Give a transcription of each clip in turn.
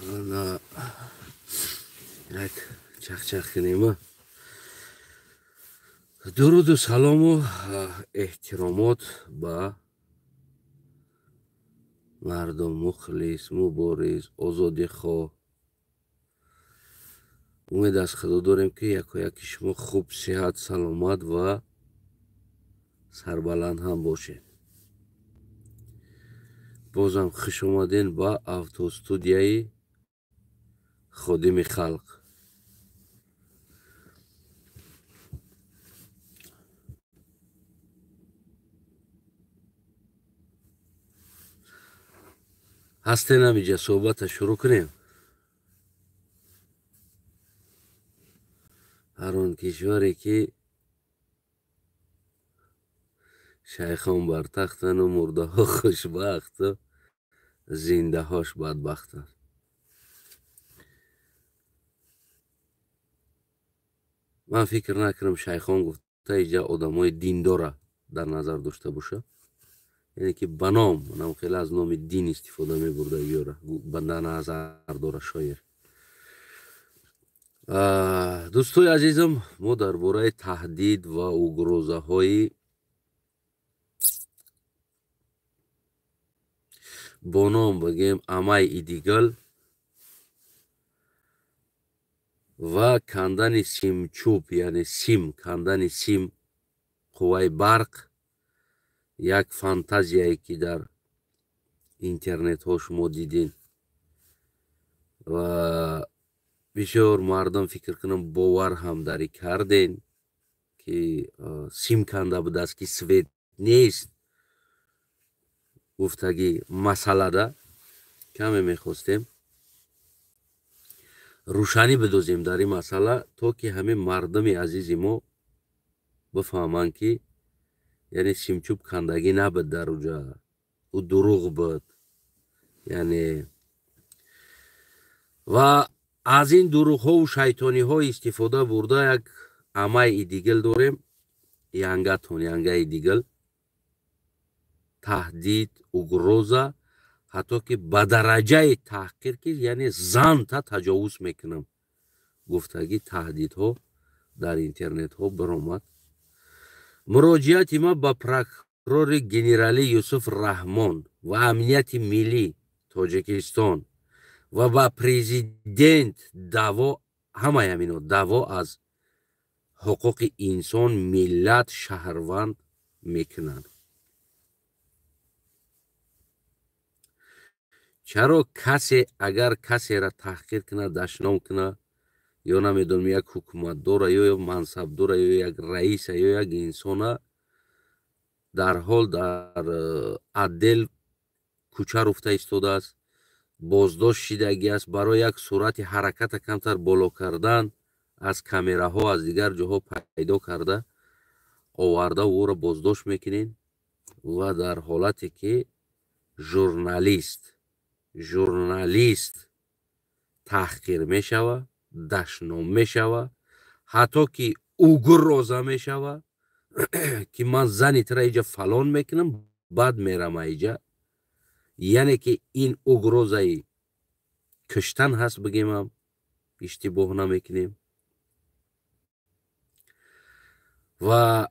Ana یک چخ کنیم. درود و سلام و احترامات به مردم مخلص مبارز آزادی خواه. امید از خدا داریم که یکی شما خوب صحت سلامت و سربلند هم باشین. بازم خوش اومدین با автостудияи خادم خلق. هستین همینجا صحبت شروع کنیم. هر آن کشوری که شیخان بر تختن و مرده ها خوشبخت و زنده هاش بدبختن. من فکر نکنم شیخان گفته اینجا آدمای دیندار در نظر داشته باشه، یعنی که بنام منم خیلی از نام دین استفاده میبرده بیاره بنده نظر داره شایر. دوستای عزیزم، ما درباره تهدید و угроза های با نام بگیم امای ایدیگل و کندن سیم چوب، یعنی سیم کندن سیم قوای برق، یک فانتازیایی که در اینترنت ها شما دیدین و بسیار مردم فکر کنم باور هم داری کردین که سیم کنده بود است که سویت نیست. گفتگی مسئله ده کمی میخواستیم روشنی بدوزیم در این مسئله تا که همه مردم عزیز ما بفهمن که یعنی سیمچوب کندگی نبود در اونجا، او دروغ بود. یعنی و از این دروغ ها و شیطانی ها استفاده برده یک امای ایدیگل داریم، ینگه ایدیگل، تهدید угроза، حتی که به درجه تحقیر که یعنی زن تا تجاوز میکنم. گفتگی تهدید ها در اینترنت ها برآمد. مراجعت ما به پروکورور گنرالی یوسف رحمان و امنیت ملی تاجیکستان و با پرزیدنت دعوا، همه همینا دعوا از حقوق انسان ملت شهروند میکنند. چرا کسی اگر کسی را تحقیر کنه، دشنام کنه، یا نمیدونم یک حکومت داره یا منصب داره یا یک رئیس یا یک انسان در حال در عدل کوچه رفته ایستاده است، بازداشت شدگی است، برای یک صورت حرکت کمتر بالا کردن از کامراها از دیگر جاها پیدا کرده آورده او را بازداشت میکنین و در حالتی که ژورنالیست تحقیر میشوه، دشنام میشوه، حتی که угроза میشوه که من زنی تر اینجا فلان میکنم بعد میرم اینجا. یعنی که این угрозаی کشتن هست بگیم هم اشتباه نمیکنیم. و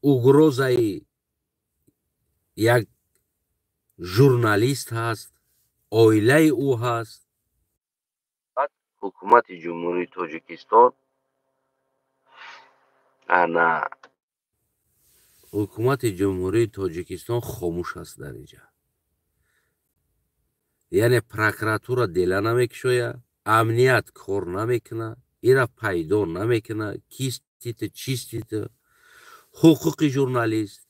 угрозаی یک ژورنالیست هست، عائله او هست. حکومت جمهوری تاجیکستان حکومت جمهوری تاجیکستان خاموش است در اینجا. یعنی پروکراتور دل نمیکشه، امنیت کار نمیکنه، ایرا پیدا نمیکنه کیستیت چیستیت. حقوق ژورنالیست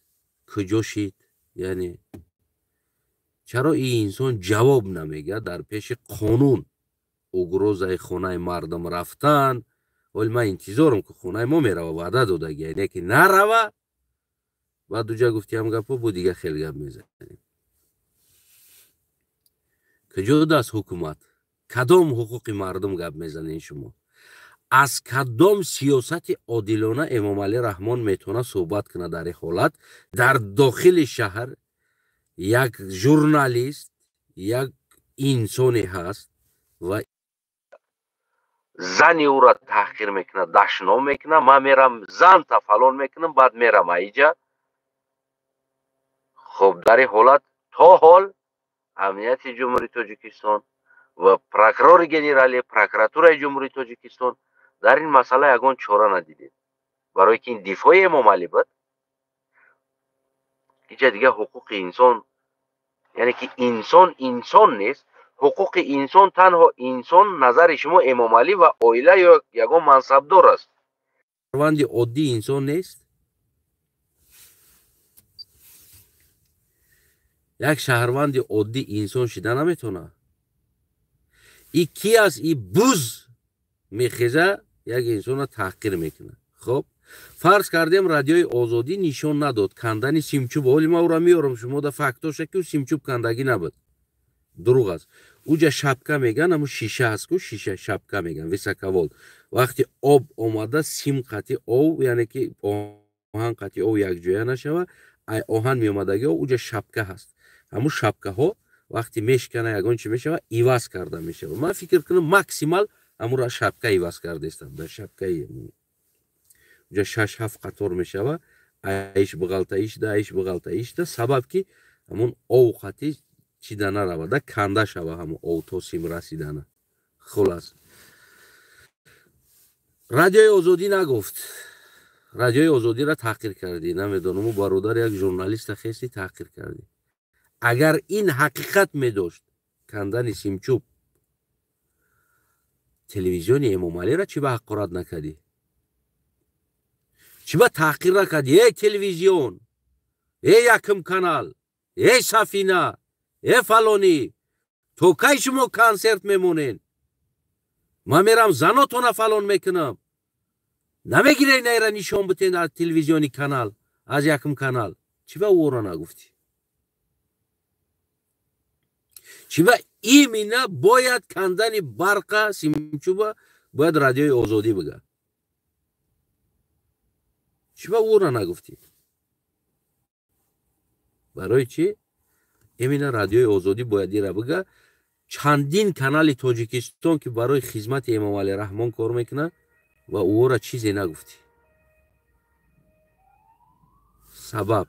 کجا شید؟ یعنی چرا این انسان جواب نمیگه در پیش قانون؟ угрозаی خونه مردم رفتن، ولی من انتظارم که خونه ما میره و وعده داده یعنی که نروه. بعد دوجا گفتیم گپا بود دیگه خیلی گپ میزنیم. کجا دست حکومت؟ کدام حقوق مردم گپ میزنین شما؟ از کدام سیاست عادلانه امام علی رحمان میتونه صحبت کنه در این حالت؟ در داخل شهر یک ژورنالیست، یک інсоне ҳаст ва зани ӯро таҳқир мекунад, дашно мекунад, ман мерам занта фалон мекунам, баъд мерам аиҷа. хуб дар ин ҳолат то ҳол амнияти ҷумҳурии Тоҷикистон ва прокурори генерали прокуратураи ҷумҳурии Тоҷикистон дар ин масъала ягон чора надидед. барое ки ин дифои Эмомалӣ буд. инҷа дигар ҳуқуқи инсон, яъне ки инсон нест. ҳуқуқи инсон танҳо инсон назари шумо Эмомалӣ ва оила ё ягон мансабдор аст. шаҳрванди оддӣ инсон нест? як шаҳрванди оддӣ инсон шида наметавонад? И ки аст и буз мехеза як инсонро таҳқир мекунад. хоб фарз кардем радиои Озодӣ нишон надод кандани симчӯб. ҳоли ман ӯро меёрам, шумо да фактоша ки ӯ симчӯб кандагӣ набуд. дурӯғ аст. уҷа шапка меган, аму шиша аст ку шиша шапка меган висакавол. вақти об омада сим қати ов, яъне ки оҳан қати ов якҷоя нашава, оҳан меомадагиҳо уҷа шапка ҳаст. ҳамун шапкаҳо вақти мешкана ягон чи мешава, иваз карда мешава. ман фикр кунам максимал ҳамунро шапка иваз кардестам. дар шапкаи уҷа 6-7 қатор мешава, аиш буғалтаишда аиш буғалтаишда, сабаб ки ҳамун ов қати чида наравада, канда шава ҳамун ов то сим расидана. хулас радиои Озодӣ нагуфт. радиои Озодиро таҳқир кардӣ. намедонам ӯ бародар як журналиста хести таҳқир кардӣ. агар ин ҳақиқат медошт кандани симчӯб, телевизиони Эмомалиро чӣ ба ҳақорат накардӣ? чӣ ба таҳқир накардӣ? телевизион, якум канал, сафина, фалонӣ, то кай шумо консерт мемонен? ман мерам занотона фалон мекунам. намегиред наира нишон бутен аз телевизиони канал, аз якум канал. чӣ ба ӯро нагуфтӣ? чӣ ба имина бояд кандани барқа симчӯба бояд радиои Озодӣ бигӯяд? чӣ ба ӯро нагуфтӣ? барои чӣ? имина радиои Озодӣ бояд ира бигӯяд. чандин канали Тоҷикистон ки барои хизмати Эмомалӣ Раҳмон кор мекунад ва ӯро чизе нагуфтӣ. сабаб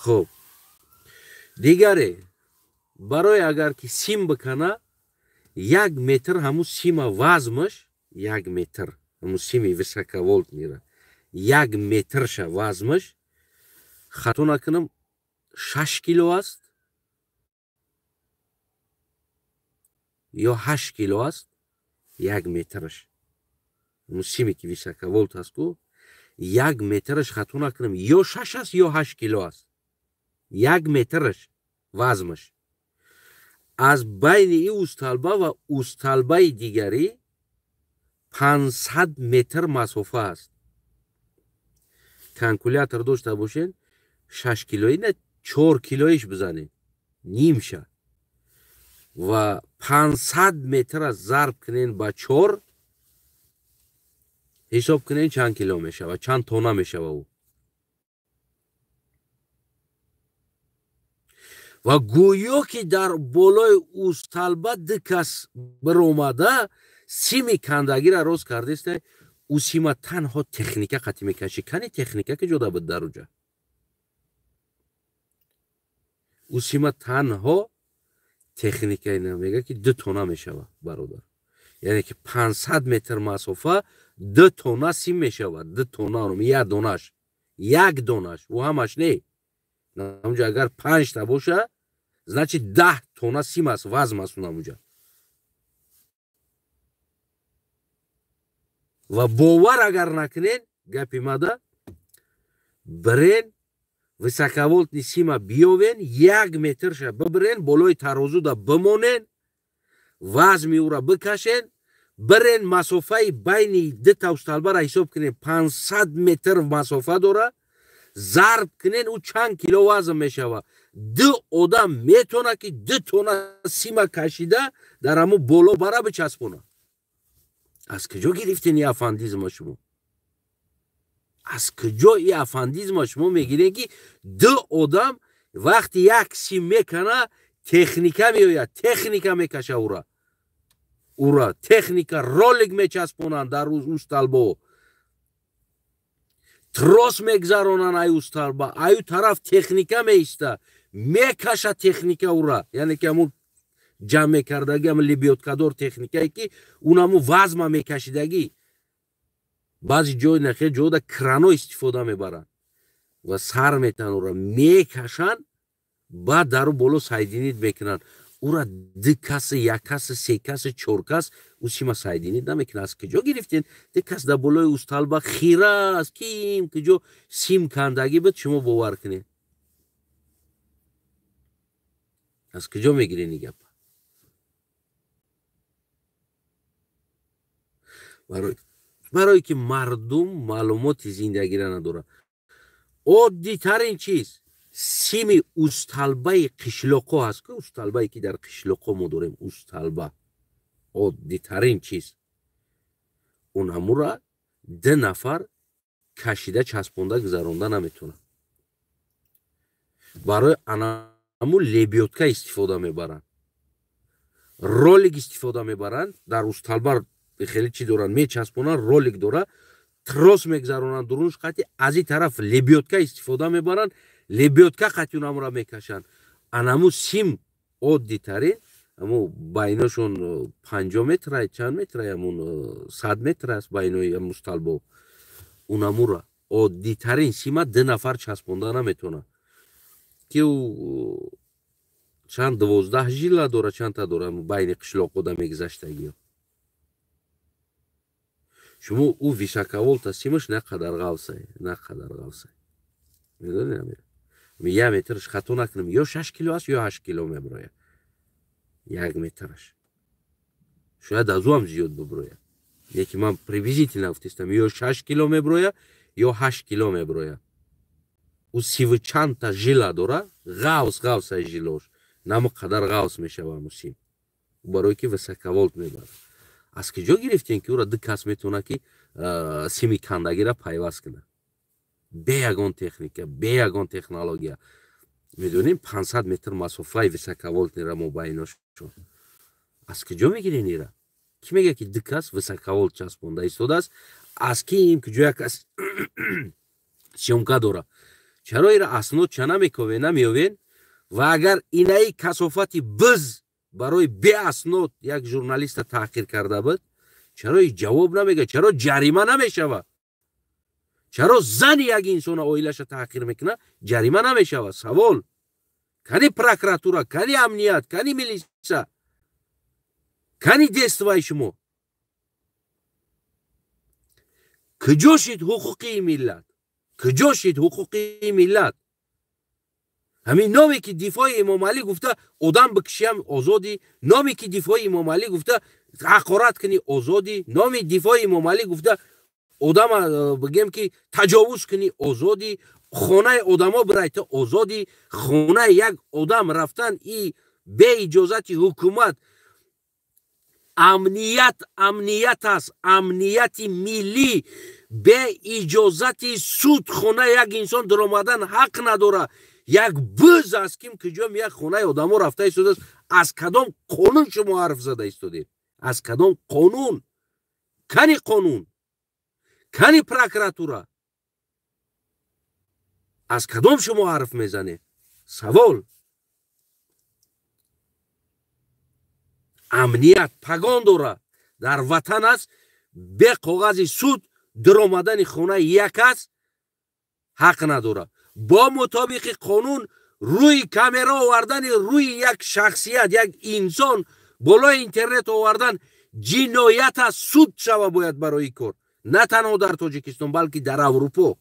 хуб дигаре барои агар ки сим бикана 1 метр ҳамун сима вазмаш 1 метр ҳамун сими висакаволт мера 1 метрша вазмаш хато накунам 6 кило аст ё 8 кило аст. 1 метраш ҳамун сими ки висакаволт аст ку 1 метраш хато накунам ё 6 аст ё 8 кило аст. 1 метраш вазмаш. аз байни ин усталба ва усталбаи дигари 500 метр масофа аст. калкулятор дошта бошед. 6 килои не 4 килоиш бизанед, нимша. ва 500 метра зарб кунен ба 4, ҳисоб кунен чанд кило мешава, чанд тона мешава ӯ. ва гӯё ки дар болои усталба ду кас биромада сими кандагиро рост кардеста, ӯ сима танҳо техника қатӣ мекаши. кани техника ки ҷода буд дар уҷа. ӯ сима танҳо техникаи намега ки 2 тона мешава бародар. яъне ки 500 метр масофа 2 тона сим мешава. 2 тона як донаш. як донаш. ӯ ҳамаш не. намуҷа агар 5 та боша, значит 10 тона сим аст, вазм аст намуҷа. ва бовар агар накунен, гапи мада бирен висакаволтни сима биёвен, 1 метрша бибирен, болои тарозуда бимонен, вазми ӯра бикашен, бирен масофаи байни дута усталбара ҳисоб кунен 500 метр масофа дора, зарб кунен ӯ чанд кило вазн мешава. 2 одам метона ки 2 тона сима кашида дар ҳамун боло бара бичаспона. аз куҷо гирифтен ин афандизма шумо? از کجا این افاندیزم شما میگیرین که دو آدم وقتی یک سیم میکنه تکنیکا میآید تکنیکا میکشه اورا تکنیکا رولگ میچسبونن در روز اوستالبا تروس میگذارونن ای اوستالبا ای طرف تکنیکا میسته میکشه تکنیکا اورا یعنی که همون جمع کردگی هم لیبیوتکادور تکنیکایی که اونمو وزمه میکشیدگی بعضی جای نخیر جای دا کرانو استفاده میبرن و سر میتن اورا میکشن بعد درو بولو سایدینید میکنن اورا دو کس یک کس سه کس چور کس او شما سایدینید نمیکنن از کجا گرفتین دو کس در بولوی اوستالبا خیره است کیم کجا سیم کندگی بود شما باور کنید از کجا میگیرین این گپ برای که مردم معلومات زندگی را نداره عادی ترین چیز سیم اوستالبای قشلوقو هست که اوستالبایی که در قشلوقو ما داریم اوستالبا عادی ترین چیز اون همو را 2 نفر کشیده چسبونده گذرانده نمیتونه برای همو لیبیوتکا استفاده میبرن رولگ استفاده میبرن در اوستالبا خیلی چی دارن میچسبونن رولگ داره تروس میگذارونن درونش قطعی از این طرف لیبیوتکا استفاده میبرن لیبیوتکا قطعی اونم را میکشن انمو سیم عادی ترین امو بایناشون 5 متر چند متر همون 100 متر است باینای اوستالبا اونمو را عادی ترین سیم 2 نفر چسبونده نمیتونه که او چند 12 ژیلا داره چند تا داره باین قشلاقو دا میگذشتگی شما او ویساکاولتا سیمش نقدر غوصه میدونی نمیره یه مترش خطا نکنم یا 6 کیلو است یا 8 کیلو میبروید 1 مترش شاید از او هم زیاد ببروید یکی من پریویزیتی نفتیستم یا 6 کیلو میبروید یا 8 کیلو میبروید او 30 چند تا ژیلا داره غوص ژیلوش نمو قدر غوص میشه و همو سیم برای که ویساکاولت میبره از کجا گرفتین که او را 2 کس میتونه که سیمی کندگی را پیوست کنه به یگان تکنیکه به یگان تکنولوژیا میدونیم 500 متر مسافه ویساکاولت نیره مبایناش شد از کجا میگیرین نیره کی میگه که 2 کس ویساکاولت چسبونده ایستاده است از کی این کجا کس سیمکا داره چرا ایره اسناد چه نمیوین و اگر اینایی کسافتی بز برای به اسناد یک ژورنالیست تحقیر کرده بود چرا جواب نمیگه چرا جریمه نمیشوه چرا زن یک انسان اویلش تحقیر میکنه جریمه نمیشوه سوال کنی پروکراتورا کنی امنیت کنی میلیسا کنی دستوای شما کجا شد حقوقی ملت همین نامی که دفاع امام علی گفته آدم بکشیم آزادی نامی که دفاع امام علی گفته حقارت کنی آزادی نامی دفاع امام علی گفته آدم بگیم که تجاوز کنی آزادی خانه آدما برایت آزادی خانه یک آدم رفتن ای به اجازت حکومت امنیت است امنیت ملی به اجازت سود خانه یک انسان در آمدن حق نداره یک بز است که کجا یک خانه آدم ها رفته ایستاده است از کدام قانون شما حرف زده ایستادید از کدام قانون کنی پروکراتورا از کدام شما حرف میزنه سوال امنیت پگان داره در وطن است به کاغذ سود در آمدن خانه یک است حق نداره با مطابق قانون روی کامera آوردن روی یک شخصیت یک انسان بالای اینترنت آوردن جنایت است سود شوه باید برای کار نه تنها در تاجیکستان بلکه در اروپا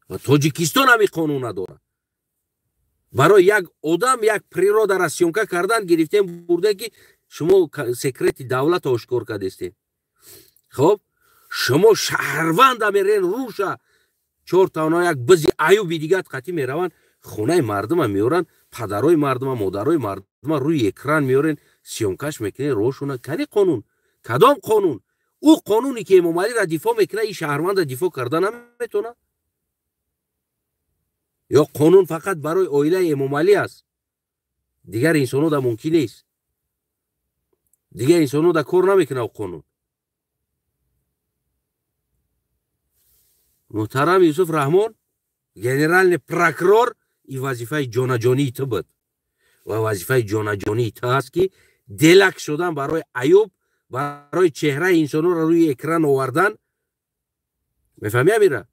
و تاجیکستان هم قانون نداره برای یک آدم یک پریرودا را سیمکا کردن گرفتیم برده که شما سکرت دولت آشکار کردستین خب شما شهروند میرین روشا 4 تا یک بزی ایوبی دیگه قطعی میرون خونه مردم میورن پدرای مردم مادرای مردم روی اکران میورن سیمکاش میکنه روشونه کنی قانون کدام قانون او قانونی که امام علی را دفاع میکنه این شهروند را دفاع کردن نمیتونه؟ یا قانون فقط برای عائله امام علی است؟ دیگر انسانو دا ممکن نیست. دیگر انسانو دا کار نمیکنه او قانون. محترم یوسف رحمان گنرال پروکورور این وظیفه جانجانی تو بود و وظیفه جانجانی تو هست که دلک شدن برای ایوب، برای چهره انسانو را روی اکران آوردن. میفهمی امیره؟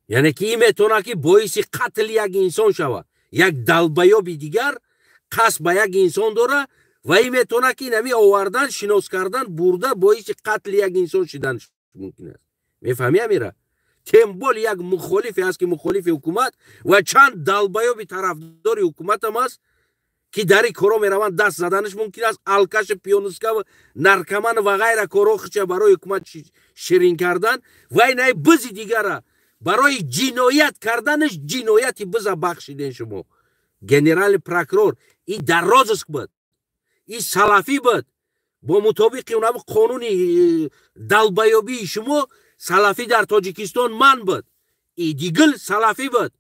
یعنی که این میتونه که باعث قتل یک انسان شود. یک دلبیابی دیگر قصد به یک انسان داره و این میتونه که نمی آوردن شناس کردن برده باعث قتل یک انسان شدن ممکن است. میفهمی امیره؟ تنبول یک مخالفی است که مخالف حکومت و چند دلبیابی طرفدار حکومت هم است که در این کارا میروند دست زدنش ممکن است. الکش پیانوسکا و نرکمن و غیره کارا خچه برای حکومت شیرین کردن و این بزی دیگره برای جنایت کردنش جنایتی بزا بخشیدن. شما گنرال پروکورور این در رازش بود، این سلفی بود، با مطابق اونم قانونی دلبیابی شما سلفی در تاجیکستان من بود، این دیگل سلفی بود،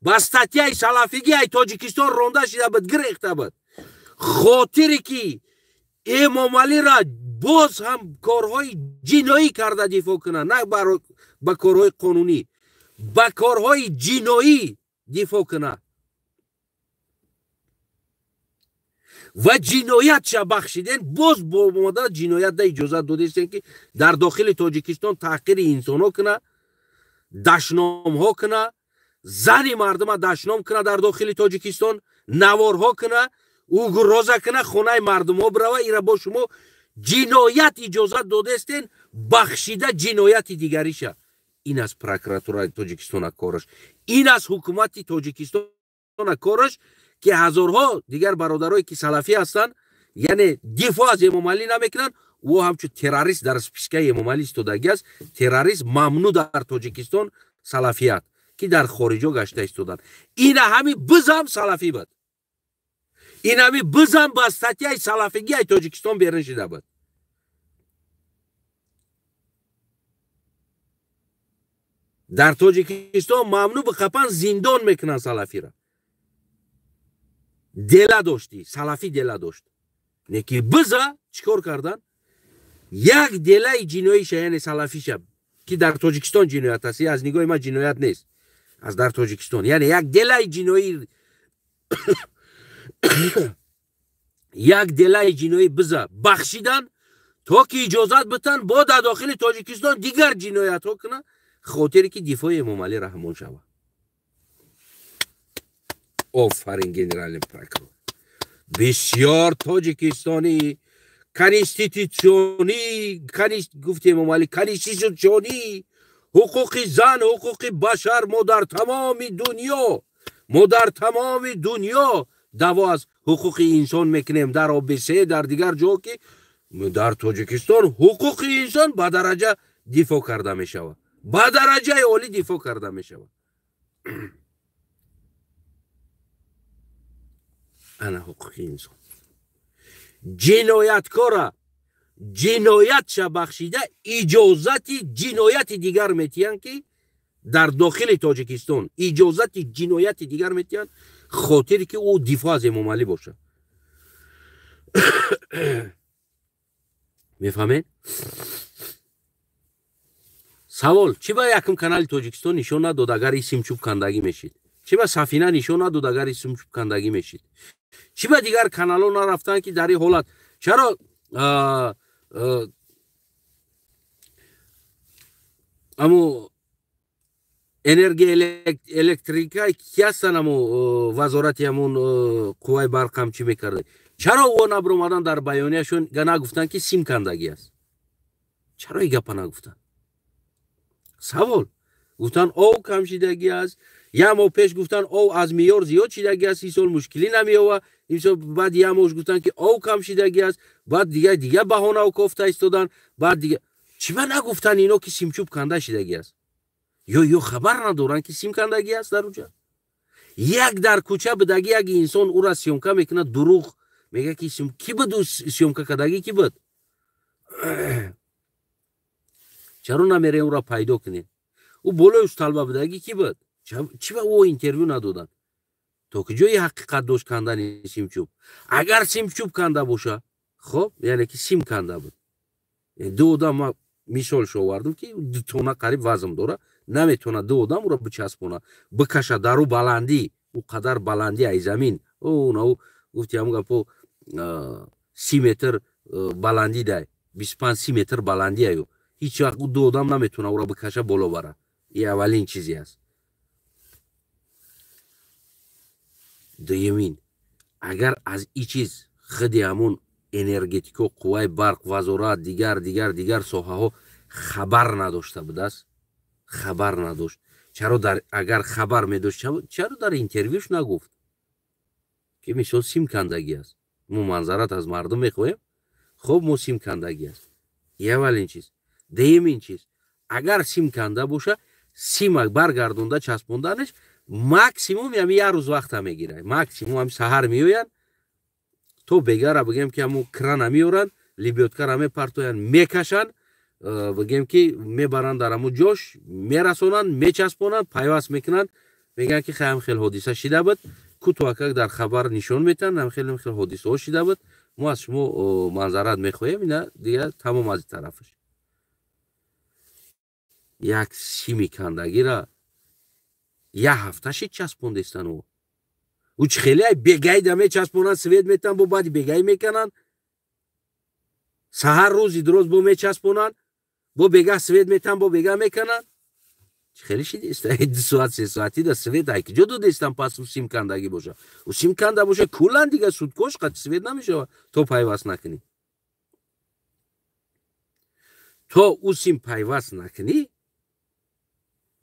با استاتیای سلفیگی ای تاجیکستان رونده شده بود، گرفته بود. خاطری که امام علی را باز هم کارهای جنایی کرده دفاع کنه، نه با کارهای قانونی، با کارهای جنایی دفاع کنه و جنایت شا بخشیدن. باز با مدت جنایت ده اجازت داده که در داخل تاجیکستان تحقیر انسان ها کنه، دشنام ها کنه، زن مردم دشنام کنه در داخل تاجیکستان، نوارها کنه، او روزه کنه، خونه مردم ها بروه. ایره با شما جنایت اجازت داده استین، بخشیده جنایت دیگری شه. این از پروکراتور تاجیکستان کارش، این از حکومت تاجیکستان کارش که هزارها دیگر برادرایی که سلفی هستن یعنی دفاع از امام علی نمیکنن و همچون تروریست در سپیسکه امام علی استودگی است. تروریست ممنوع در تاجیکستان سلفیت که در خارجا گشته استودن. این همین بزم سلفی بود، این همین بزم با استاتیای سلفیگی ای تاجیکستان بیرون شده بود. در تاجیکستان ممنوع به خپن زندان میکنن سلفی را. دله داشتی، سلفی دله داشت، نکی بزا چیکار کردن؟ یک دله جنایی شیعه سلفی شب که در تاجیکستان جنایت هستی، از نگاه ما جنایت نیست، از در تاجیکستان یعنی یک دله جنایی یک دله جنایی بزا بخشیدن تا که اجازت بتن با در داخل تاجیکستان دیگر جنایت ها کنه، خاطری که دفاع امام علی رحمان شود. آفرین گنرال پروکورور. بسیار تاجیکستانی کنستیتوشنی گفت امام علی کنستیتوشنی حقوق زن، حقوق بشر ما در تمام دنیا دعوا از حقوق انسان میکنیم، در آبسه در دیگر جا که در تاجیکستان حقوق انسان با درجه دفاع کرده میشود، با درجه عالی دفاع کرده میشود. انا حقوق انسان جنایتکارا جنایت شا بخشیده اجازت جنایت دیگر میتین که در داخل تاجیکستان اجازت جنایت دیگر میتین، خاطری که او دفاع از امام علی باشه. میفهمین؟ سوال چی با یکم کانال تاجیکستان نشون نداد اگر اسم چوب کندگی میشید؟ چی با سفینه نشون نداد اگر اسم چوب کندگی میشید؟ چی با دیگر کانال ها نرفتن که در این حالت؟ چرا امو انرژی الکتریکای کی هستن، امو وزارت همون قوای برق هم چی میکرده؟ چرا او نبرومدن در بیانیهشون نگفتن که سیم کندگی است؟ چرا این گپا نگفتن؟ سوال گفتن او کمشیدگی است، یه ماه پیش گفتن او از میار زیاد شیدگی است، این سال مشکلی نمیوه، این سال بعد یه ماه گفتن که او کمشیدگی است، بعد دیگه بهانه و کفته ایستادن، بعد دیگه چی من نگفتن اینا که سیم چوب کنده شیدگی است؟ یا خبر ندارن که سیم کندگی است در اونجا؟ یک در کوچه بدگی یک انسان او را سیمکه میکنه، دروغ میگه که سیم کی بود؟ سیمکه کدگی کی بود؟ چرا نمیره اون را پیدا کنین؟ او بالای طلبه بودگی کی بود؟ چی با او اینترویو ندادن؟ تا که جای حقیقت داشت کندن سیمچوب. اگر سیمچوب کنده باشه خب یعنی که سیم کنده بود. دو آدم ما مثال آوردم که 2 تونه قریب وزن داره، نمیتونه 2 آدم رو بچسبونه بکشه در او بلندی، او قدر بلندی ای زمین، او گفتی همون گپو 30 متر بلندی ده، 25-30 متر بلندی ایو، هیچ وقت او 2 آدم نمیتونه او رو بکشه بالا بره. این اولین چیزی است. دویمین، اگر از این چیز خودی همون انرژتیک و قوای برق وزارت دیگر ساحه ها خبر نداشته بود است، خبر نداشت. چرا اگر خبر میداشت چرا در اینترویوش نگفت که مثال سیم کندگی است، ما منظرت از مردم میخوایم، خب ما سیم کندگی است. یه اولین چیز. دومین چیز، اگر سیم کنده باشه سیم برگردونده چسبوندنش ماکسیموم یعنی 1 روز وقت میگیره، ماکسیموم هم سحر میوین تو بگره بگیم که همون کران میورن لیبیوتکر همه پرتوین میکشن، بگیم که میبرن در همون جوش میرسونن میچسبونن پیوست میکنن، میگن که خیلی حادثه شده بود، کوتوکک در خبر نشون میتن هم خیلی حادثه ها شده بود، ما از شما منظرت میخوایم. اینا دیگه تمام از طرفش. یک سیمی کندگی را 1 هفته شید چسبوندستن او چه خیلی بگای دمه چسبونن سوید میتن با بعد بگای میکنن، سهر روزی دروز با میچسبونن با بگاه سوید میتن با بگاه میکنن، چه خیلی شید است 2 ساعت 3 ساعتی در سوید های که جدو دیستن پس او سیم کندگی باشه، او سیم کنده باشه کلن دیگه سودکش قد سوید نمیشه تو پیوست نکنی، تو او سیم پیوست نکنی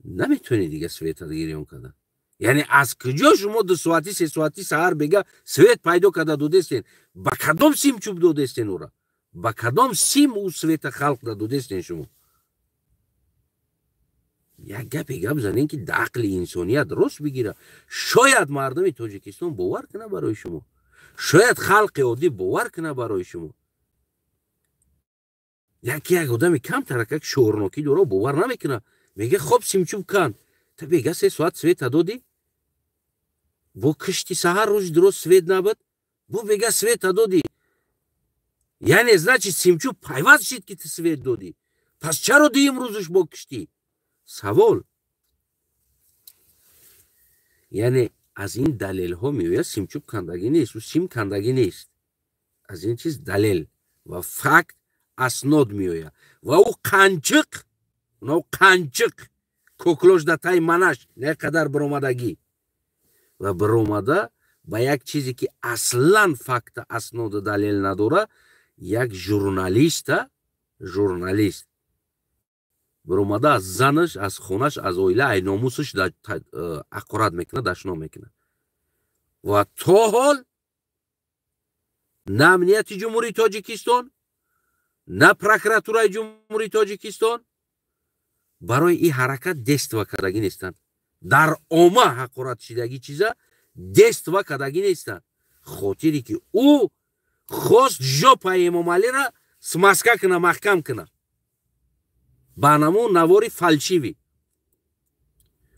نمیتونی دیگه سوید ها دیگه کنه. یعنی از کجا شما 2 ساعتی 3 ساعتی سهر بگه سوید پیدا کرده دودستین، با کدام سیم چوب دودستین او را، با کدام سیم او سوید خلق دودستین شما. یک گپ زنین که عقل انسانیت درست بگیره. شاید مردم تاجیکستان باور کنه برای شما، شاید خلق عادی باور کنه برای شما. یک آدم کم ترکک شورناکی داره باور نمیکنه، میگه خب سیم چوب کن، تا بگه 3 ساعت سوید دادی با کشتی سهر روز درست سوید نبود با بگه سوید دادی، یعنی значит سیمچوب پیوست شد که سوید دادی، پس چرا دیم روزش با کشتی؟ سوال. یعنی از این دلیل ها میوید سیمچوب کندگی نیست و سیم کندگی نیست، از این چیز دلیل و فکت اسناد میوید و او قنچق کوکلوش دتای منش نه قدر برآمدگی و برآمده با یک چیزی که اصلا فکت اسناد و دلیل نداره، یک ژورنالیست برآمده از زنش از خونش از اویله ای ناموسش حقارت میکنه دشنا میکنه و تا حال نه امنیت جمهوری تاجیکستان نه پروکراتورای جمهوری تاجیکستان برای این حرکت دست و کدگی نیستن، در عامه حقارت شدگی چیزا دست و کدگی نیستن، خاطری که او خواست جاپای امام علی را سمسکه کنه محکم کنه با نمو نواری فلشیوی.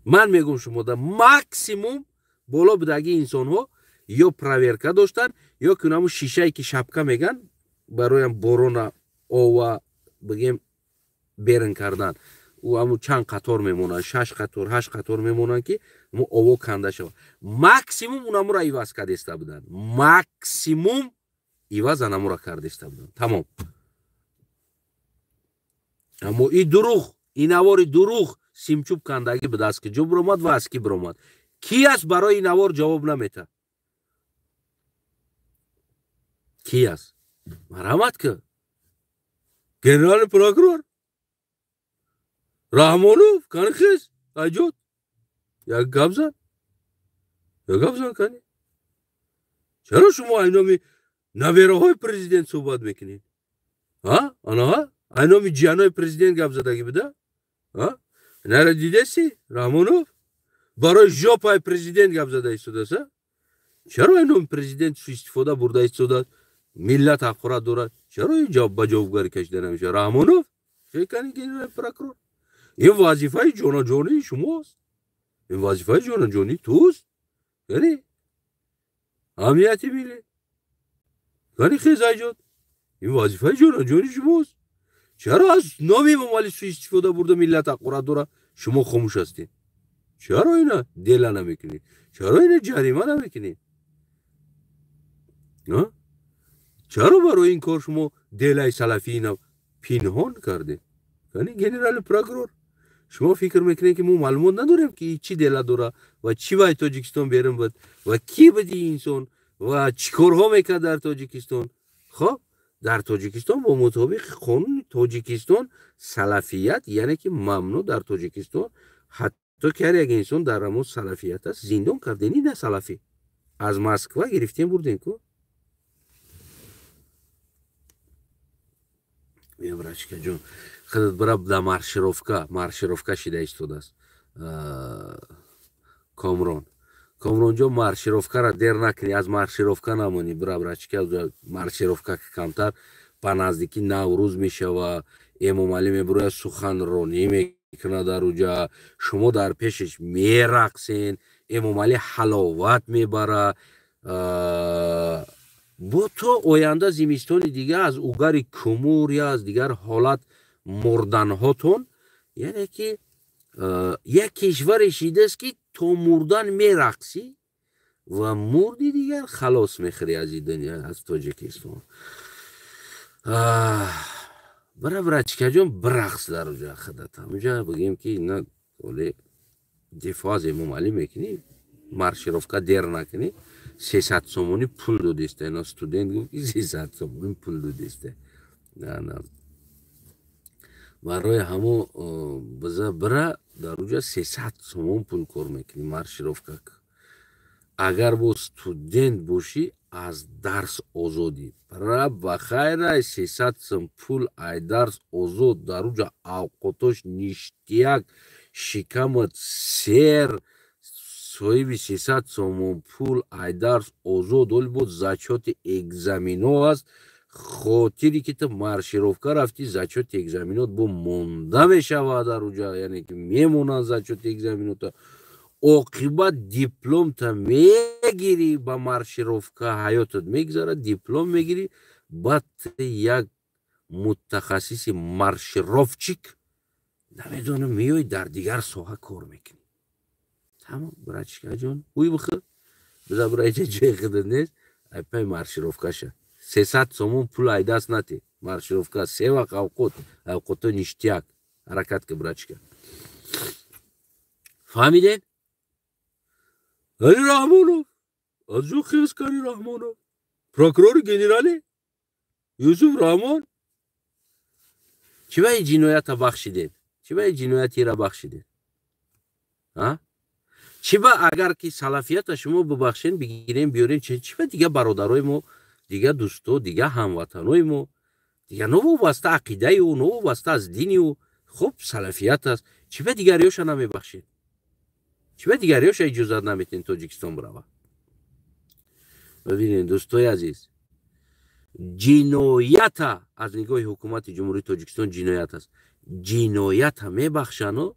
من میگم شما در ماکسیموم بالا بدگی انسان ها یا پرویرکه داشتن یا که نمو شیشه که شبکه میگن برای بارون آوا بگیم بیرن کردن و همون چند قطار میمونن 6 قطار 8 قطار میمونن که مو آوا کنده شد. ماکسیموم اونمو را ایواز کردسته بودن، ماکسیموم ایواز انمو را کردسته بودن، تمام. اما این دروغ، این نوار دروغ سیمچوب کندگی به دست که جو برآمد و از کی برآمد، کی است برای این نوار جواب نمیده؟ کی است؟ مرحمت که گنرال پروکرور رحمانوف کنی خیز ایجاد یک گپ زن کنی. چرا شما اینامی نویره های پرزیدنت صحبت میکنید؟ ها؟ آنها؟ اینامی جیانای پرزیدنت گپ زدگی بده؟ ها؟ نره دیده سی؟ رحمانوف برای ژاپای پرزیدنت گپ زده ایستاده سه؟ چرا اینامی پرزیدنت سو استفاده برده ایستاده؟ ملت حق را دارد. چرا این جواب به جوابگاری کشیده نمیشه؟ رحمانوف شکنی گنرال پروکورور، این وظیفه جانجانی شماست، این وظیفه جانجانی توست. یعنی امنیتی ملی، یعنی خیزه جان، این وظیفه جانجانی شماست. چرا از نام ممالی سوء استفاده برده ملت حق را داره شما خاموش هستید؟ چرا اینا دل نمیکنید؟ چرا اینا جریمه نمیکنید؟ چرا برای این کار شما دلای سلفی اینا پنهان کردید؟ یعنی گنرال پروکورور شما فکر میکنید که ما معلومات نداریم که چی دل داره و چی باید تاجیکستان بریم بود و کی بدی انسان و چی کارها میکرد در تاجیکستان؟ خب در تاجیکستان با مطابق قانون تاجیکستان سلفیت یعنی که ممنوع در تاجیکستان، حتی که یک انسان در رموز سلفیت است زندان کردنی نه سلفی از مسکو گرفتیم بردین کو میامرچکه جون خدت براب در مارشروفکا شده ایستوده است کامرون جو مارشروفکا را دیر نکنی، از مارشروفکا نمونی برابرچکه مارشروفکا که کمتر په نزدیکی نوروز میشه و امام علی میبروی سخنرانی میکنه در اونجا، شما در پیشش میرقصین، امام علی حلاوت میبره. با تو آینده زمستان دیگه از اوگر کمور یا از دیگر حالت مردن هاتون، یعنی که یک کشور شیده است که تو مردن میرقصی و مردی دیگر خلاص میخری از این دنیا، از تاجیکستان. برای چیکار جون برقص در اونجا خدت همونجا بگیم که اینا ولی دفاع از امام علی میکنی، مارشروفکا دیر نکنی، 300 سومونی پول دادیسته. اینا استودنت گفت که 300 سومونی پول دادیسته. نه برای همو بذار برای در اونجا 300 سومون پول کار میکنی مارشروفکا. اگر با استودنت باشی از درس آزادی برای بخیر 300 سوم پول ای درس آزاد در اونجا اوقاتش نیشتیک شکمت سیر صاحب 300 سومون پول ای درس آزاد ولی بود زکات اگزامینو است. خاطری که تو مارشروفکا رفتی زکات اگزامینات با مونده میشود در اونجا، یعنی که میمونن زکات اگزامینات. عاقبت دیپلم تا میگیری با مارشروفکا حیاتت میگذاره، دیپلم میگیری بعد یک متخصص مارشروفچیک نمیدونم میای در دیگر ساحه کار میکنی. تمام برای چیکار جون اوی بخیر بذار برای جای خودت نیست ای پای مارشروفکا شه 300 سومون پول ای دست نتی مارشروفکا 3 وقت اوقات نیشتیک حرکت که برای چیکار فهمیدین؟ علی رحمانوف از جو خیز کاری رحمانوف پروکورور گنرالی یوسف رحمان چی باید جنایت را بخشیدید؟ چی باید جنایتی را بخشیدید؟ چی با اگر که سلفیت شما ببخشین بگیرین بیارین چی با دیگه برادرای ما دیگه دوستو دیگه هموطنای ما دیگه نو واسطه عقیده و نو واسطه از دینی و خب سلفیت است چی با دیگریوش نمیبخشین؟ چی با دیگریوش اجازه نمیتین تاجیکستان بروا؟ ببینین دوستای عزیز جنایت از نگاه حکومت جمهوری تاجیکستان جنایت است. جنایت میبخشن و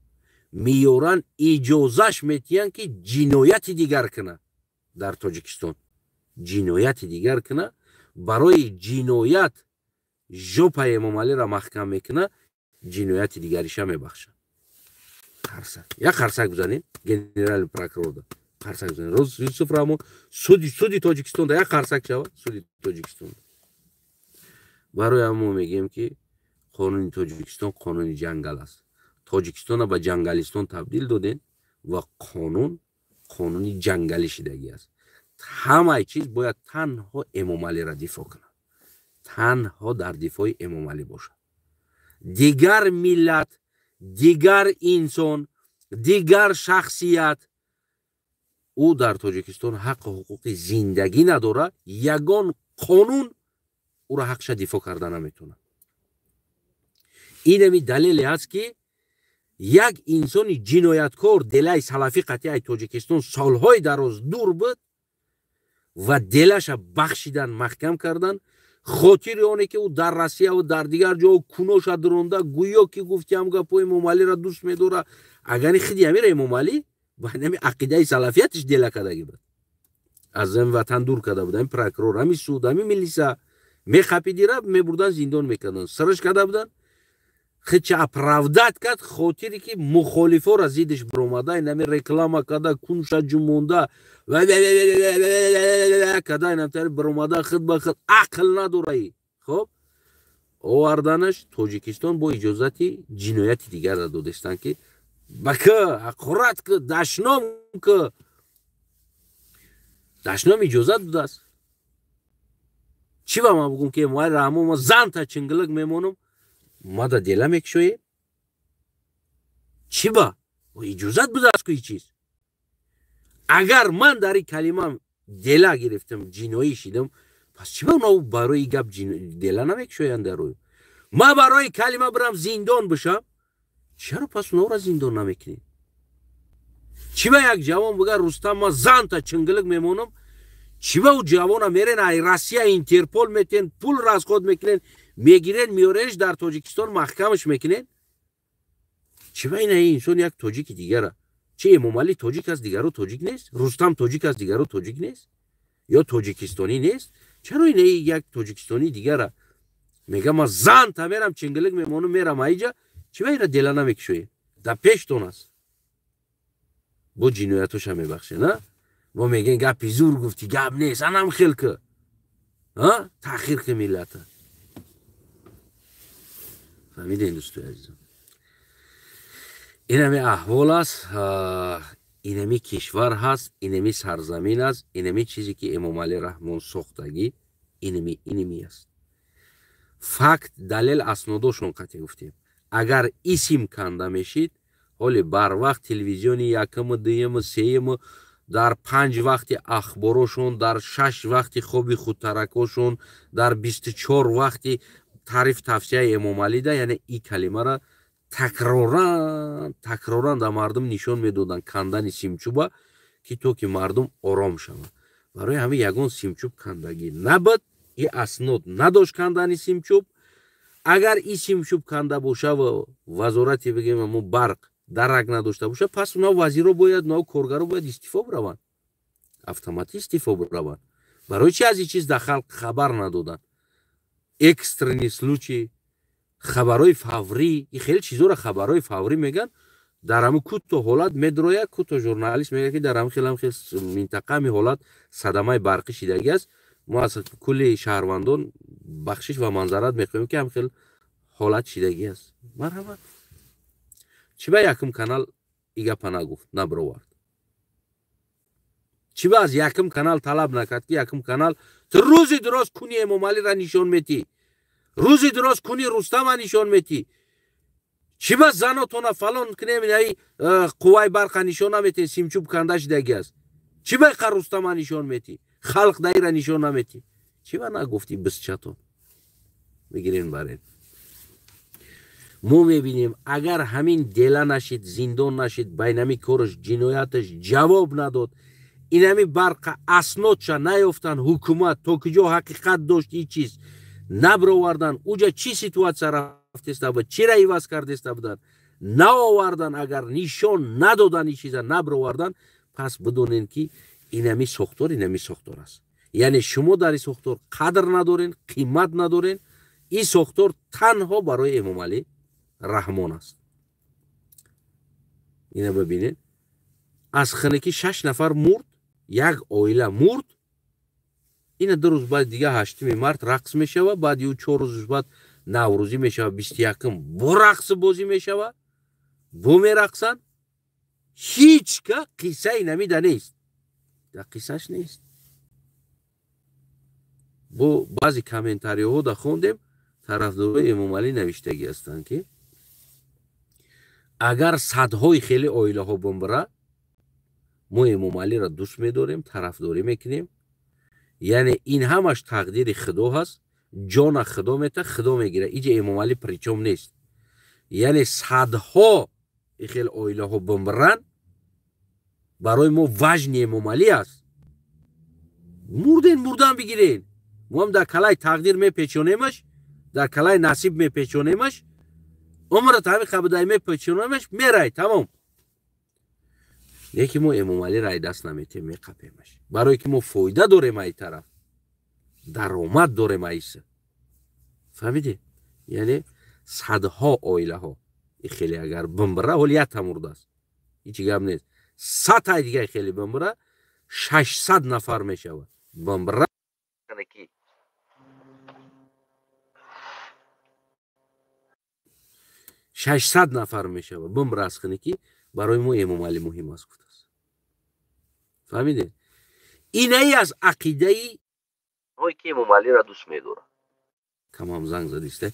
میورن اجازهش میتین که جنایت دیگر کنه در تاجیکستان، جنایت دیگر کنه برای جنایت ژوپای امام علی را محکم میکنه جنایت دیگریش هم میبخشن. خرسک یک خرسک بزنین گنرال پروکورور ده خرسک بزنین روز یوسف رحمان سودی تاجیکستان ده یک خرسک شود سودی تاجیکستان. برای همون میگیم که قانون تاجیکستان قانون جنگل است. تاجیکستان را به جنگلیستان تبدیل دادن و قانون جنگلی شدگی است. همه چیز باید تنها امام علی را دفاع کنه، تنها در دفاع امام علی باشه. دیگر ملت، دیگر انسان، دیگر شخصیت او در تاجیکستان حق و حقوق زندگی نداره. یگان قانون او را حقش دفاع کرده نمیتونه. این دلیلی است که یک انسان جنایتکار دلای سلفی قطعی تاجیکستان سالهای دراز دور بود و دلش بخشیدن محکم کردن خاطر اونه که او در روسیه و در دیگر جا کنوش درونده گویا که گفتی هم گپ امام علی را دوست می‌داره اگر خودی امیر امام علی با همین عقیده سلفیتش دل کردگی بود از این وطن دور کرده بودن پروکرور همی سود همی میلیسا میخپیدی را میبردن زندان میکردن سرش کرده بودن خیلی اپراودت کرد خاطری که مخالفا را زیدش برومده اینمی رکلام کرده کنش جمونده و کرده اینمی برومده خود با خود عقل نداره خب آوردنش تاجیکستان با اجازتی جنایتی دیگر را دادستن که بکه اقرات که دشنام که دشنام اجازت بوده است چی با ما بگم که ما رحمو ما زن تا چنگلک میمونم ما دا دیلا میکشوی چی با اجازت بوده است که چیز اگر من در این کلمه دیلا گرفتم جنایی شدم پس چی با اونا برای گپ دیلا نمیکشوین در روی ما برای کلمه برم زندان بشم چرا پس اونا را زندان نمیکنی چی با یک جوان بگه رستم ما زن تا چنگلک میمونم چی با او جوان میرن ای روسیه اینترپول میتین پول را از خود میکنن میگیرن میارنش در تاجیکستان محکمش میکنن چی با این انسان یک تاجیک دیگره چه امام علی تاجیک از دیگرو تاجیک نیست رستم تاجیک از دیگرو تاجیک نیست یا تاجیکستانی نیست چرا این یک تاجیکستانی دیگره میگه ما زن تا میرم چنگلک میمونم میرم ایجا چی با این را دل نمیکشوی در پیش تون است با جنایتش هم میبخشه نه ما میگن گپی زور گفتی گپ نیست انم خیل که تأخیر که ملت فهمیدین دوستو عزیزم این همی احوال است این همی کشور هست این همی سرزمین است این همی چیزی که امام علی رحمان ساختگی این همی است فقط دلیل اسنادشون قطعی گفتیم اگر اسم کنده میشید حالی بر وقت تلویزیونی یکم دویم سیم در 5 وقت اخبارشون در 6 وقت خوبی خودترکشون در 24 وقت تعریف تفسیر امام علی ده یعنی این کلمه را تکرارا در مردم نشون میدادن کندن سیمچوبا که تو که مردم آرام شوند برای همه یگان سیمچوب کندگی نبود این اسناد نداشت کندن سیمچوب اگر این سیمچوب کنده باشه و وزارتی بگیم ما برق درک نداشته باشه پس اونا وزیرا باید اونا کارگرا باید استعفا بروند اتوماتیک استعفا بروند برای چی از این چیز داخل خبر ندادن اکسترنی سلوچی خبرای فوری این خیلی چیزا را خبرای فوری میگن در همون کوتاه حالت مدرویا کوتاه ژورنالیست میگه که در همون خیلی منطقه می حالت صدمه برقی شدگی است ما از کل شهروندان بخشش و منظرات میخوایم که هم خیلی حالت شدگی است مرحبا چی با یکم کانال ایگا پناه گفت نبروارد چی با از یکم کانال طلب نکرد که یکم کانال تو روزی درست کنی امام علی را نشان میتی روزی درست کنی رستم را نشان میتی چی با زناتون فلان کنیم ای قوای برق نشان نمیتی سیمچوب کنده شدگی است چی با رستم را نشان میتی خلق دایی را نشان نمیتی چی با نگفتی بس چطور بگیرین برین ما میبینیم اگر همین دیلا نشید زندان نشید بینمی کارش جنایتش جواب نداد این همی برق اسنادش نیافتن حکومت تا کجا حقیقت داشت این چیز نبروردن اوجا چی سیتواتسا رفتسته بود چی را ایواز کردسته بودن نآوردن اگر نشان ندادن این چیزا نبروردن پس بدونین که این همی ساختار است یعنی شما در این ساختار قدر ندارین قیمت ندارین این ساختار تنها برای امام علی رحمان است اینو ببینید از خانگی 6 نفر مرد یک عائله مرد این 2 روز بعد دیگه 8 مارس رقص میشه و بعد 4 روز بعد نوروزی میشه 21 با رقص بازی میشه و با میرقصن هیچ که قصه نمیده نیست در قصهش نیست با بعضی کامنتاری ها دا خوندیم طرفدارای امام علی نوشتگی هستند که اگر صدهای خیلی عائله ها بمبره ما امام علی را دوست میداریم طرفداری میکنیم یعنی این همش تقدیر خدا هست جان خدا میته خدا میگیره اینجا امام علی پریچم نیست یعنی صدها خیلی عائله ها بمبرن برای ما وجن امام علی است مردن بگیرین ما هم در کلای تقدیر میپیچونیمش، در کلای نصیب میپیچونیمش، عمرت همین خبرداری میپیچونیمش، میرای تمام. یکی ما امام علی رای دست نمیتیم، میقپیمش، برای که ما فایده داریم ای طرف، درآمد داریم ایسه. فهمیدی؟ یعنی صدها عائله ها خیلی اگر بمبره حالیت مرده است، هیچ گپ نیست. 100 تا دیگه خیلی بمبره 600 نفر میشود بمبره. 600 نفر میشود بمبره از خنکی. برای ما امام علی مهم است. فهمیدی؟ اینه ای از عقیده ای هایی که امام علی را دوست میداره. تمام زنگ زدیسته.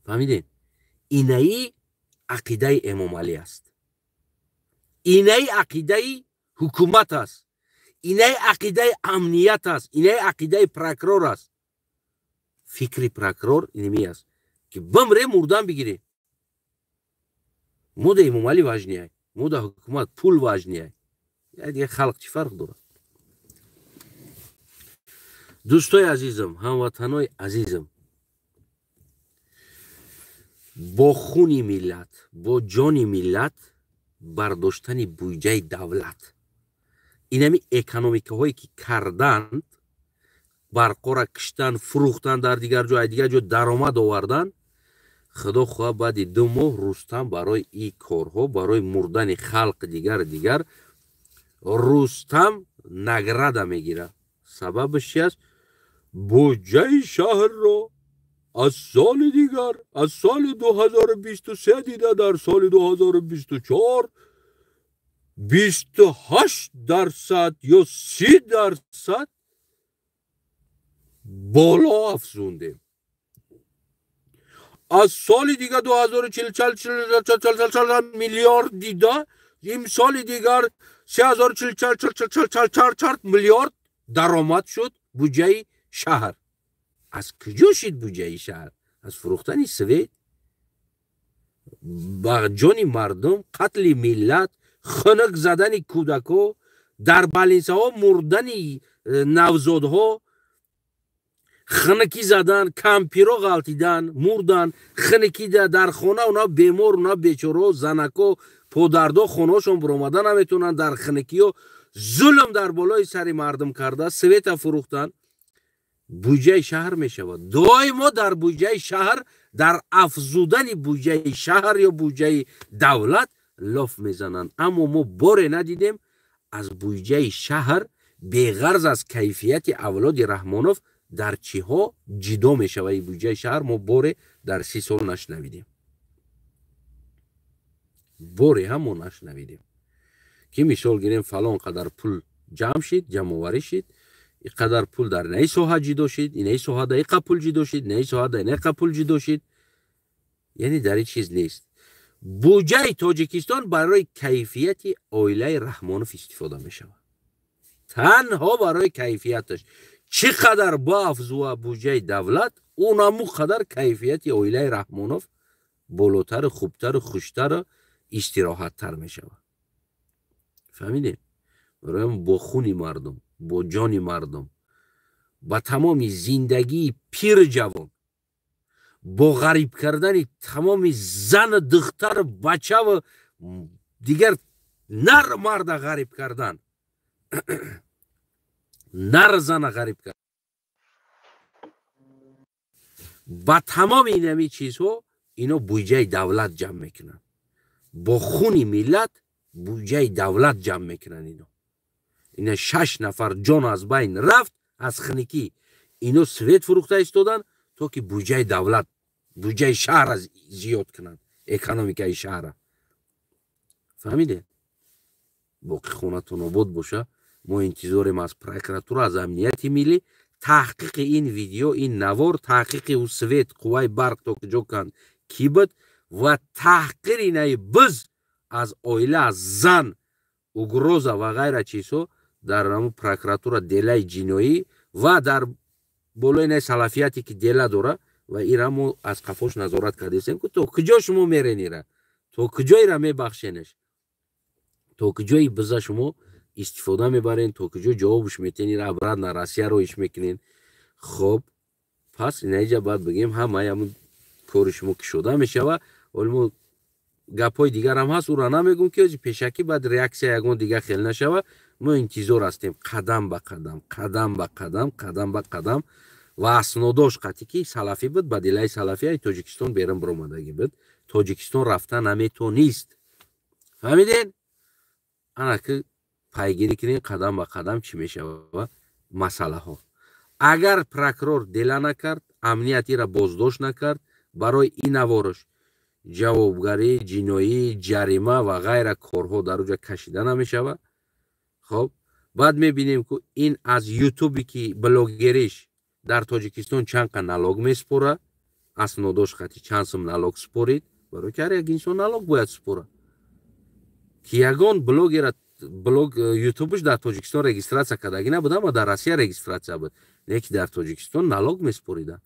فهمیدین؟ اینه ای عقیده امام علی است. اینه ای عقیده حکومت است. اینه ای عقیده امنیت است. اینه ای عقیده پروکرور است. فکری پروکرور اینمی است که بمره مردن بگیره. مو ده امام علی واجنیه، مو ده حکومت پول واجنیه. یعنی دیگه خلق چی فرق داره؟ دوستای عزیزم، هموطنای عزیزم، با خونی ملت، با جانی ملت برداشتن بودجه دولت، اینمی اکونومیک هایی که کردند، برقا کشتن، فروختن، در دیگر جا درآمد آوردن. خدا خواه بعد 2 ماه رستم برای این کارها، برای مردن خلق دیگر رستم نگرد میگیره. سببش چی است؟ بودجه شهر را از سال دیگر، از سال 2023 دیده در سال 2024 28% یا 30% بالا افزونده. از سال دیگر 2040 میلیارد دیده، این سال دیگر 3044 میلیارد درآمد شد بودجه شهر. از کجا شد بودجه شهر؟ از فروختن سوید، با جان مردم، قتل ملت، خنک زدن کودکا، در بالینسه ها مردن نوزادها، خنکی زدن، کمپیرو غلطیدن، مردن، خنکی در خانه اونا بیمار، اونا بیچاره، زنکا پدردا خونه‌شون برآمدن نمیتونن، در خنکی و ظلم در بالای سر مردم کرده، سویت فروختن. بودجه شهر میشود. دائما در بودجه شهر، در افزودن بودجه شهر یا بودجه دولت لاف میزنن. اما ما باره ندیدیم از بودجه شهر بغرض از کیفیت اولاد رحمانوف در چی ها جدا میشود. این بودجه شهر ما باره در 30 سال نشنویدیم. باره هم ما نشنویدیم که مثال گیریم فلان قدر پول جمع شد، جمع آوری شد، این قدر پول در نهی ساحه جدا شد، این نهی ساحه در این پول جدا شد، نهی ساحه در این پول جدا شد. یعنی در این چیز نیست. بودجه تاجیکستان برای کیفیت عائله رحمانوف استفاده می شود. تنها برای کیفیتش. چقدر با افزوده بودجه دولت، اونمو قدر کیفیت عائله رحمانوف بالاتر، خوبتر، خوشتر، استراحت تر می شود. فهمیدین؟ برای با خونی مردم، با جانی مردم، با تمام زندگی پیر جوان، با غریب کردن تمام زن، دختر، بچه و دیگر نر مرد غریب کردن، نر زن غریب کردن، با تمام اینمی چیزها اینا بودجه دولت جمع میکنن. با خونی ملت بودجه دولت جمع میکنن. اینا 6 نفر جان از بین رفت از خنکی. اینو سویت فروخته استودن تا که بودجه دولت، بودجه شهر از زیاد کنن، اکونومیکای شهر. فهمیده؟ باقی خونتون آباد باشه. ما انتظاریم از پروکراتور، از امنیت ملی تحقیق این ویدیو، این نوار، تحقیق او سویت قوای برق تا کجا کن کی بود و تحقیر اینای بز از عائله، از زن، اگروزه و غیره چیزها در نام پروکراتور دلای جنایی و در بالای نه سلفیتی که دله داره و ایرامو از قفاش نظارت کردیم که تو کجا شما میرینی را، تو کجایی را میبخشینش، تو کجایی بزا شما استفاده میبرین تا کجا جوابش میتین را برات روسیه رو ایش میکنین. خب پس اینجا باید بگیم همه همون کار شما که شده میشوه. ولی ما گپای دیگر هم هست او را نمیگم که پیشکی بعد ریاکسیا یگان دیگه خیلی نشوه. ما انتظار هستیم قدم به قدم قدم به قدم قدم به قدم و اسناداش قطعی که سلفی بود با دلای سلفی های تاجیکستان بیرون برآمدگی بود. تاجیکستان رفتن نمیتونیست. فهمیدین؟ انا که پیگیری کنین قدم به قدم چی میشوه مسئله ها. اگر پروکرور دلا نکرد امنیتی را بازداشت نکرد برای این نوارش جوابگری جنایی جریمه و غیره کارها در اونجا کشیده نمیشوه. خب بعد میبینیم که این از یوتیوبی که بلاگریش در تاجیکستان چند که نلاگ میسپوره اسناداش خطی چند سم نلاگ سپورید برای که یک انسان نلاگ باید سپوره که یگان بلاگ یوتیوبش در تاجیکستان رجیستراسیا کردگی نبود اما در روسیه رجیستراسیا بود نه که در تاجیکستان نلاگ میسپوریده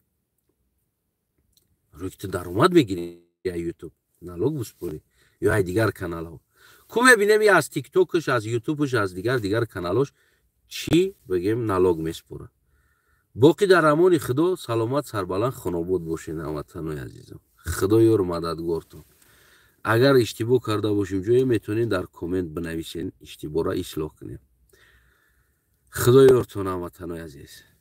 روی که درآمد میگیری یا یوتیوب نلاگ بسپوری یا ای دیگر کانال ها کو میبینیم از تیک توکش از یوتیوبش از دیگر کانالش چی بگیم نلاگ میسپوره. باقی در امان خدا سلامت سربلند خانابود باشین هموطنان عزیزم. خدا یار مددگارتون. اگر اشتباه کرده باشیم جایی میتونین در کامنت بنویسین اشتباه را اصلاح کنیم. خدا یارتون هموطنان عزیز.